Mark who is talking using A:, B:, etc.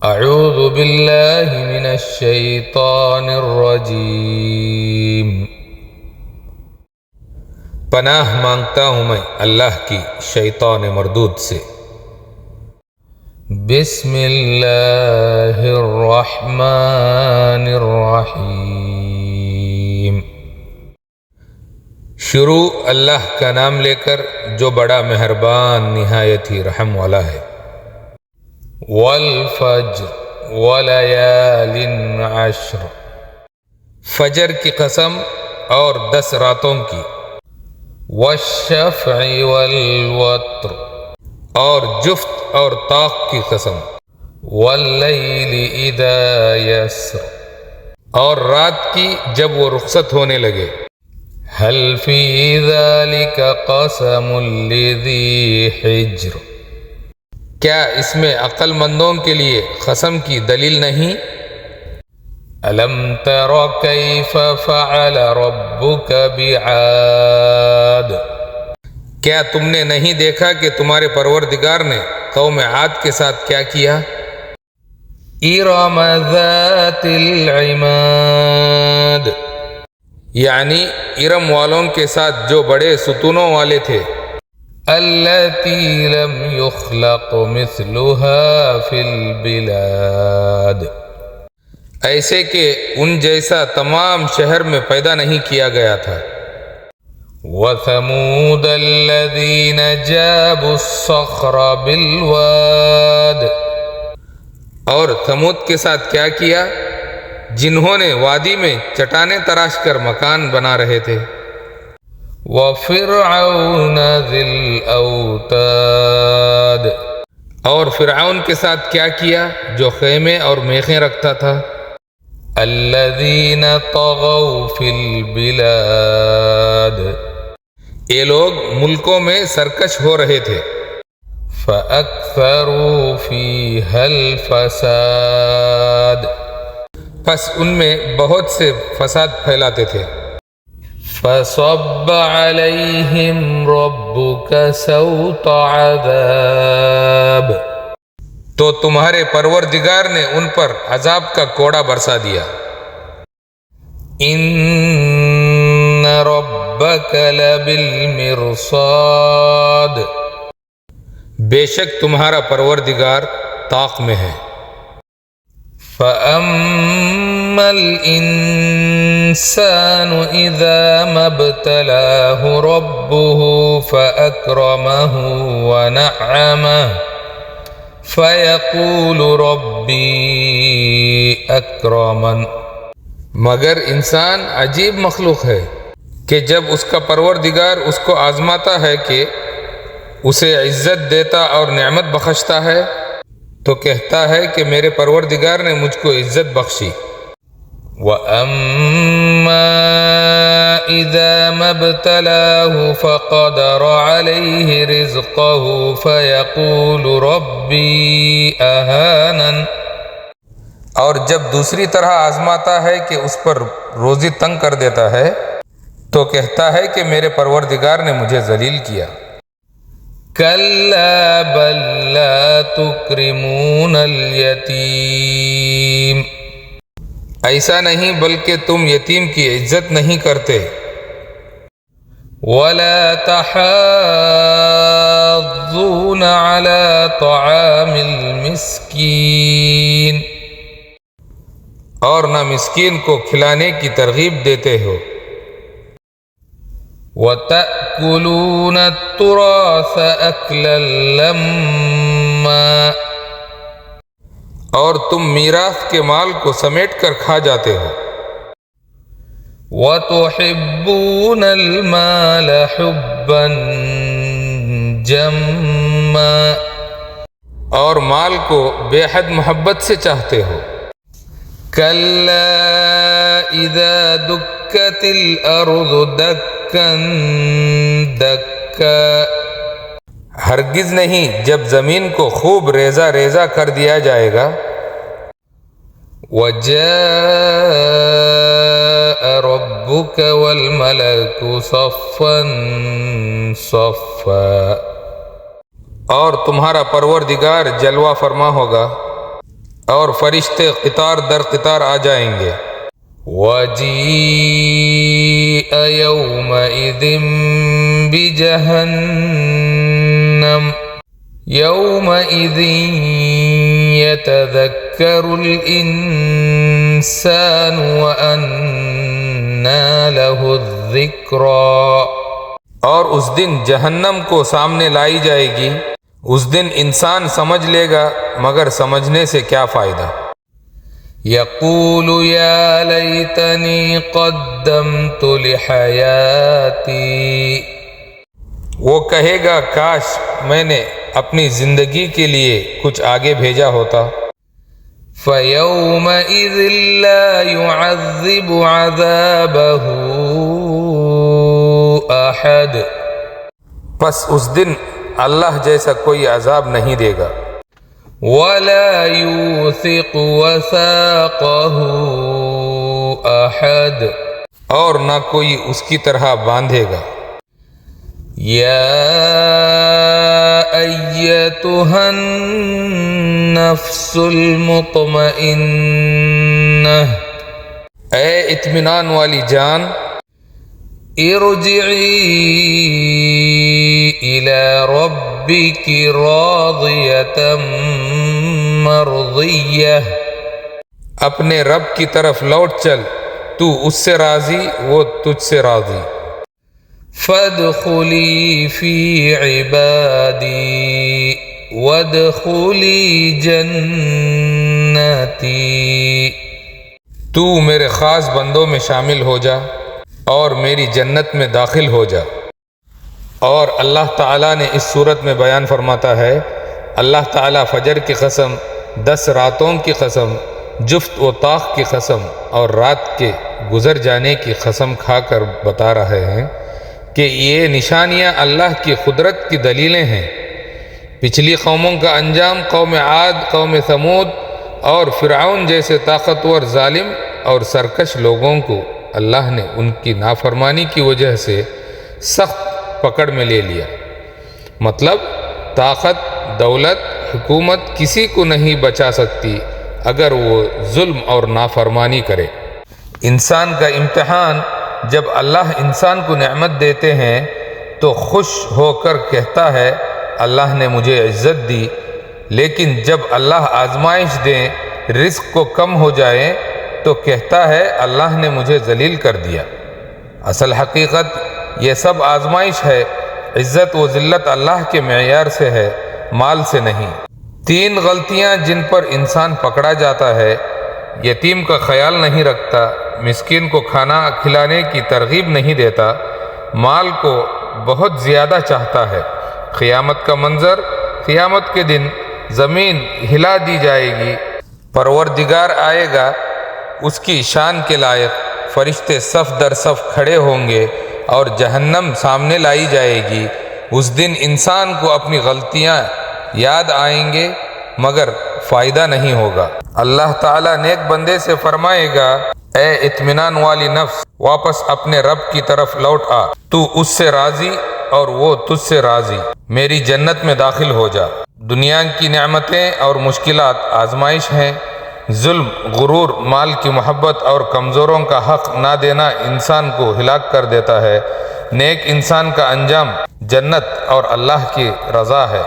A: اعوذ باللہ من الشیطان الرجیم۔ پناہ مانگتا ہوں میں اللہ کی شیطان مردود سے۔ بسم اللہ الرحمن الرحیم۔ شروع اللہ کا نام لے کر جو بڑا مہربان نہایت ہی رحم والا ہے۔ والفجر ولیال عشر، فجر کی قسم اور 10 راتوں کی۔ والشفع والوتر، اور جفت اور طاق کی قسم۔ واللیل اذا یسر، اور رات کی جب وہ رخصت ہونے لگے۔ هل فی ذلک قسم لذی حجر، کیا اس میں عقل مندوں کے لیے قسم کی دلیل نہیں؟ الم تر کیف فعل ربک بعاد، کیا تم نے نہیں دیکھا کہ تمہارے پروردگار نے قوم عاد کے ساتھ کیا کیا؟ ارم ذات العماد، یعنی ارم والوں کے ساتھ جو بڑے ستونوں والے تھے۔ التي لم يخلق مثلها في البلاد، ایسے کہ ان جیسا تمام شہر میں پیدا نہیں کیا گیا تھا۔ وثمود الذين جابوا الصخر بالواد، اور ثمود کے ساتھ کیا کیا؟ جنہوں نے وادی میں چٹانیں تراش کر مکان بنا رہے تھے۔ وَفِرْعَوْنَ ذِي الْأَوْتَادِ، اور فرعون کے ساتھ کیا کیا جو خیمے اور میخیں رکھتا تھا۔ الَّذِينَ طَغَوْا فِي الْبِلَادِ، یہ لوگ ملکوں میں سرکش ہو رہے تھے۔ فَأَكْثَرُوا فِيهَا الْفَسَادِ، پس ان میں بہت سے فساد پھیلاتے تھے۔ فَصَبَّ عَلَيْهِمْ رَبُّكَ سَوْطَ عَذَابٍ، تو تمہارے پروردگار نے ان پر عذاب کا کوڑا برسا دیا۔ إِنَّ رَبَّكَ لَبِالْمِرْصَادِ، بے شک تمہارا پروردگار طاق میں ہے۔ فَأَمَّا الْإِنسَانُ إِذَا مَا ابْتَلَاهُ رَبُّهُ فَأَكْرَمَهُ وَنَعَّمَهُ فَيَقُولُ رَبِّي أَكْرَمَنِ، مگر انسان عجیب مخلوق ہے کہ جب اس کا پروردگار اس کو آزماتا ہے کہ اسے عزت دیتا اور نعمت بخشتا ہے تو کہتا ہے کہ میرے پروردگار نے مجھ کو عزت بخشی۔ وَأَمَّا إِذَا مَا ابْتَلَاهُ فَقَدَرَ عَلَيْهِ رِزْقَهُ فَيَقُولُ رَبِّي أَهَانَنِ، اور جب دوسری طرح آزماتا ہے کہ اس پر روزی تنگ کر دیتا ہے تو کہتا ہے کہ میرے پروردگار نے مجھے ذلیل کیا۔ کَلَّا بَل لَا تُکْرِمُونَ الْیَتِیمَ، ایسا نہیں بلکہ تم یتیم کی عزت نہیں کرتے۔ وَلَا تَحَاضُّونَ عَلَى طَعَامِ الْمِسْکِینِ، اور نہ مسکین کو کھلانے کی ترغیب دیتے ہو۔ وَتَأْكُلُونَ التُّرَاثَ أَكْلًا لَمًّا، اور تم میراث کے مال کو سمیٹ کر کھا جاتے ہو۔ وَتُحِبُّونَ الْمَالَ حُبًّا جَمًّا، اور مال کو بے حد محبت سے چاہتے ہو۔ كَلَّا إِذَا دُكَّتِ الْأَرْضُ دَكًّا دَكًّا، ہرگز نہیں جب زمین کو خوب ریزہ ریزہ کر دیا جائے گا۔ وَجَاءَ رَبُّكَ وَالْمَلَكُ صَفًّا صَفًّا، اور تمہارا پروردگار جلوہ فرما ہوگا اور فرشتے قطار در قطار آ جائیں گے۔ وَجِيءَ يَوْمَئِذٍ بِجَهَنَّمَ يَوْمَئِذٍ يَتَذَكَّرُ الْإِنسَانُ وَأَنَّى لَهُ الذِّكْرَى۔ اور اس دن جہنم کو سامنے لائی جائے گی، اس دن انسان سمجھ لے گا مگر سمجھنے سے کیا فائدہ۔ یقول یا لیتنی قدمت لحیاتی، وہ کہے گا کاش میں نے اپنی زندگی کے لیے کچھ آگے بھیجا ہوتا۔ فَيَوْمَئِذٍ لَا يُعَذِّبُ عَذَابَهُ أَحَدٌ، پس اس دن اللہ جیسا کوئی عذاب نہیں دے گا۔ وَلَا يُوثِقُ وَثَاقَهُ أَحَدٌ، اور نہ کوئی اس کی طرح باندھے گا۔ یا ایتھا النفس المطمئنہ، اے اطمینان والی جان، ارجعی الی ربک راضیۃ مرضیہ، اپنے رب کی طرف لوٹ چل، تو اس سے راضی وہ تجھ سے راضی۔ فادخلی فی عبادی وادخلی جنتی، تو میرے خاص بندوں میں شامل ہو جا اور میری جنت میں داخل ہو جا۔ اور اللہ تعالیٰ نے اس صورت میں بیان فرماتا ہے، اللہ تعالیٰ فجر کی قسم، 10 راتوں کی قسم، جفت و طاق کی قسم اور رات کے گزر جانے کی قسم کھا کر بتا رہے ہیں کہ یہ نشانیاں اللہ کی قدرت کی دلیلیں ہیں۔ پچھلی قوموں کا انجام قوم عاد، قوم ثمود اور فرعون جیسے طاقتور، ظالم اور سرکش لوگوں کو اللہ نے ان کی نافرمانی کی وجہ سے سخت پکڑ میں لے لیا۔ مطلب طاقت، دولت، حکومت کسی کو نہیں بچا سکتی اگر وہ ظلم اور نافرمانی کرے۔ انسان کا امتحان، جب اللہ انسان کو نعمت دیتے ہیں تو خوش ہو کر کہتا ہے اللہ نے مجھے عزت دی، لیکن جب اللہ آزمائش دیں، رزق کو کم ہو جائے تو کہتا ہے اللہ نے مجھے ذلیل کر دیا۔ اصل حقیقت یہ سب آزمائش ہے، عزت و ذلت اللہ کے معیار سے ہے، مال سے نہیں۔ 3 غلطیاں جن پر انسان پکڑا جاتا ہے: یتیم کا خیال نہیں رکھتا، مسکین کو کھانا کھلانے کی ترغیب نہیں دیتا، مال کو بہت زیادہ چاہتا ہے۔ قیامت کا منظر، قیامت کے دن زمین ہلا دی جائے گی، پروردگار آئے گا، اس کی شان کے لائق فرشتے صف در صف کھڑے ہوں گے اور جہنم سامنے لائی جائے گی۔ اس دن انسان کو اپنی غلطیاں یاد آئیں گے مگر فائدہ نہیں ہوگا۔ اللہ تعالیٰ نیک بندے سے فرمائے گا، اے اطمینان والی نفس، واپس اپنے رب کی طرف لوٹ آ، تو اس سے راضی اور وہ تجھ سے راضی، میری جنت میں داخل ہو جا۔ دنیا کی نعمتیں اور مشکلات آزمائش ہیں۔ ظلم، غرور، مال کی محبت اور کمزوروں کا حق نہ دینا انسان کو ہلاک کر دیتا ہے۔ نیک انسان کا انجام جنت اور اللہ کی رضا ہے۔